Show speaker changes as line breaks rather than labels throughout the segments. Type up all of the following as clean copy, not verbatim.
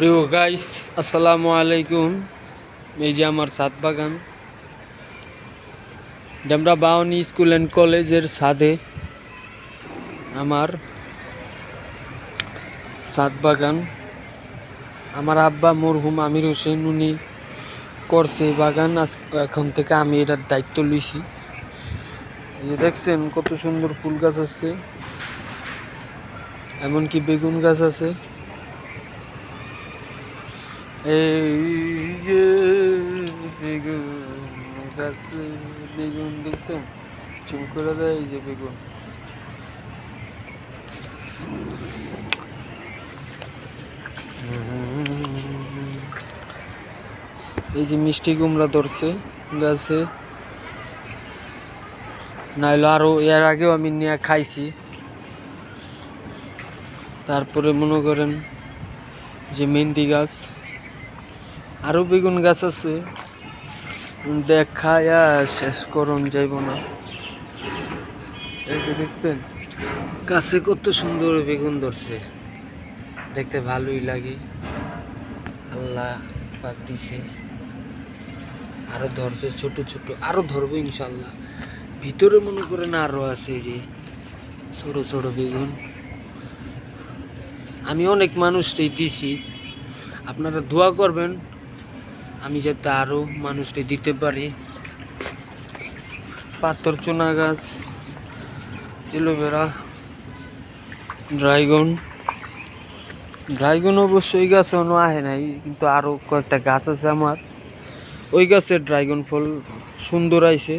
প্রিয় গাইস, আসসালামু আলাইকুম। এই যে আমার ছাদ বাগান, ডেমরা বাউনি স্কুল অ্যান্ড কলেজের ছাদে আমার ছাদ বাগান। আমার আব্বা মরহুম আমির হোসেন উনি করছে এই বাগান। এখন থেকে আমি এটার দায়িত্ব লইছি। দেখছেন কত সুন্দর ফুল গাছ আছে, এমনকি বেগুন গাছ আছে। এই যে বেগুন গাছে বেগুন দেখছেন, চুম করে দেয়। এই যে বেগুন, এই যে মিষ্টি কুমড়া ধরছে গাছে, নাইলে আরো এর আগেও আমি নিয়ে খাইছি। তারপরে মনে করেন যে মেহেন্দি গাছ, আরো বেগুন গাছ আছে, দেখায়া শেষ করন যাইব না। এই যে দেখছেন গাছে কত সুন্দর বেগুন ধরছে, দেখতে ভালোই লাগে। আল্লাহ পাক দিছে, আরো ধরছে ছোট ছোট, আরো ধরবো ইনশাল্লাহ। ভিতরে মনে করেন আরো আছে এই যে ছোট ছোট বেগুন। আমি অনেক মানুষকে দিছি, আপনারা দোয়া করবেন আমি যাতে আরো মানুষকে দিতে পারি। পাথর চুনা গাছ, এলোভেরা, ড্রাইগন অবশ্যই গাছ এখনো আহে নাই, কিন্তু আরো কয়েকটা গাছ আছে আমার, ওই গাছের ড্রাগন ফল সুন্দর আইছে।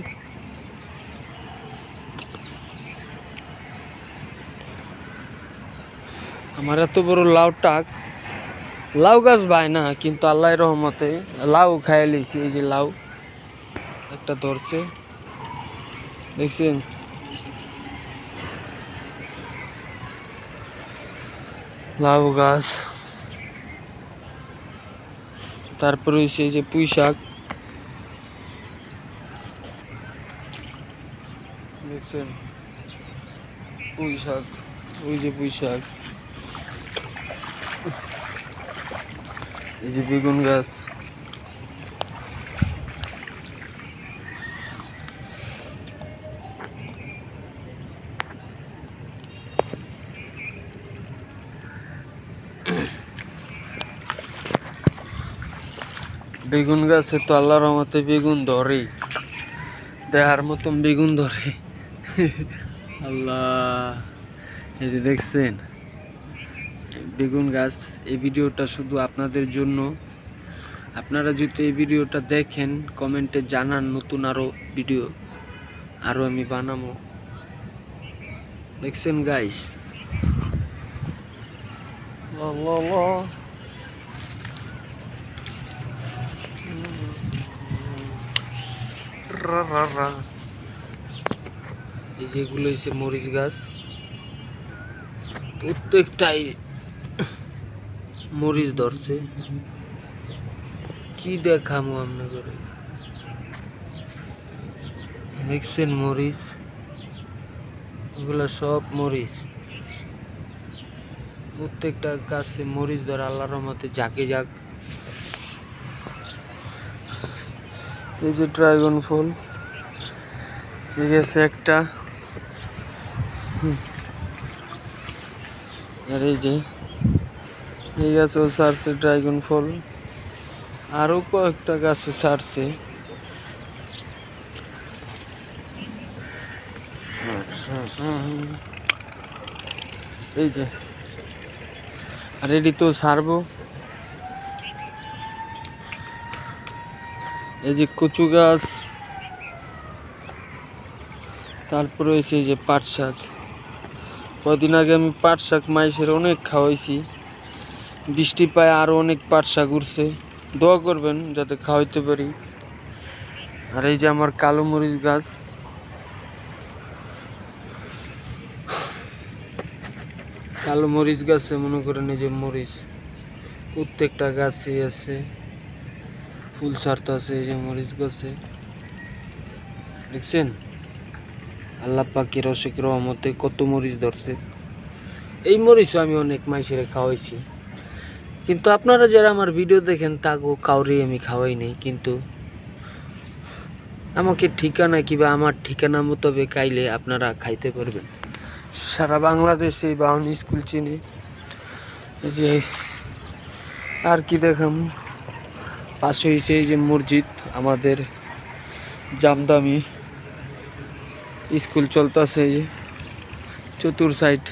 আমার এত বড় লাউ টাক, লাউ গাছ ভাই না, কিন্তু আল্লাহর রহমতে লাউ খাইয়ে লিছি। এই যে লাউ একটা ধরছে, দেখছেন? লাউ গাছ। তারপরে হচ্ছে এই যে পুঁই শাক, দেখছেন? পুঁই শাক, ওই যে পুঁই শাক। এই যে বেগুন গাছ, বেগুন গাছে তো আল্লাহর রহমতে বেগুন ধরে, দেখার মতন বেগুন ধরে। আল্লাহ, এই যে দেখছেন বেগুন গাছ। এই ভিডিওটা শুধু আপনাদের জন্য। আপনারা যদি এই ভিডিওটা দেখেন, কমেন্টে জানান নতুন আরো ভিডিও আরো আমি বানাবো। দেখছেন গাইস? এই যেগুলো হচ্ছে মরিচ গাছ, প্রত্যেকটাই মরিচ ধরছে। কি দেখামো আপনি করে, দেখছেন মরিচ, এগুলো সব মরিচ। প্রত্যেকটা গাছে মরিচ ধরে আল্লাহর রহমতে, যাকে যাক। এই যে ড্রাগন ফল, এই গেছে একটা, আর এই যে এই গাছেও ছাড়ছে ড্রাগন ফল, আরো কয়েকটা গাছে ছাড়ছে। এই যে আর এটি তো ছাড়বো। এই যে কচু গাছ, তারপরে হয়েছে এই যে পাট শাক। কদিন আগে আমি পাট শাক মাইসের অনেক খাওয়াইছি, বৃষ্টি পায় আরো অনেক পাট শাক উঠছে। দোয়া করবেন যাতে খাওয়াইতে পারি। আর এই যে আমার কালো মরিচ গাছ, কালো মরিচ গাছে মনে করেন এই যে মরিচ প্রত্যেকটা গাছে আছে, ফুল ছাড়তে আছে। এই যে মরিচ গাছে, দেখছেন? আল্লাহ পাকের অশেষ রহমতে কত মরিচ ধরছে। এই মরিচ আমি অনেক মাইসেরে খাওয়াইছি। কিন্তু আপনারা যারা আমার ভিডিও দেখেন তাগো কাউরি আমি খাওয়াই নেই, কিন্তু আমাকে ঠিকানা কিংবা আমার ঠিকানা মোতাবেক আইলে আপনারা খাইতে পারবেন। সারা বাংলাদেশে এই বাউনি স্কুল চিনি। এই যে আর কি দেখাম, পাশে হয়েছে এই যে মসজিদ, আমাদের জামদামি স্কুল চলতেছে এই যে চতুর সাইড।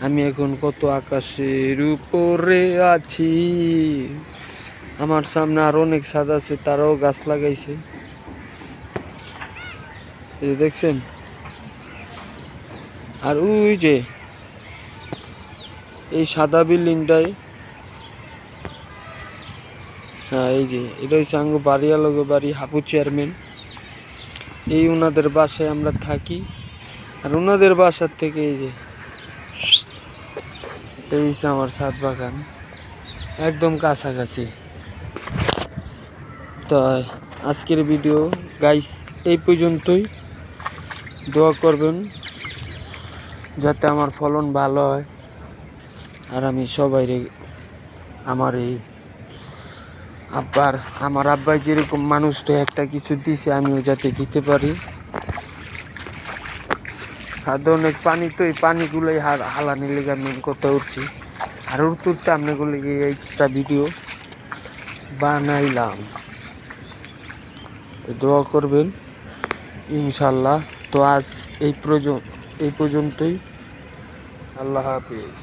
আমি এখন কত আকাশের উপরে আছি, আমার সামনে আরো অনেক ছাদ আছে, তারাও গাছ লাগাইছে, এই যে দেখছেন। আর ওই যে এই সাদা বিল্ডিংটাই, হ্যাঁ এই যে এটা হচ্ছে আঙ্গ বাড়িয়ালগো বাড়ি, হাপু চেয়ারম্যান। এই ওনাদের বাসায় আমরা থাকি, আর ওনাদের বাসার থেকে এই যে এই হচ্ছে আমার ছাদ বাগান, একদম কাছাকাছি। তো আজকের ভিডিও গাইস এই পর্যন্তই। দোয়া করবেন যাতে আমার ফলন ভালো হয়, আর আমি সবাই আমার এই আমার আব্বাই যেরকম মানুষটা একটা কিছু দিছে আমিও যাতে দিতে পারি। সাথে অনেক পানি, তো এই পানিগুলোই হালানি লেগে মেন করতে উঠছি, আর উঠতে আপনাগুলো এইটা ভিডিও বানাইলাম। দোয়া করবেন ইনশাল্লাহ। তো আজ এই পর্যন্তই। আল্লাহ হাফিজ।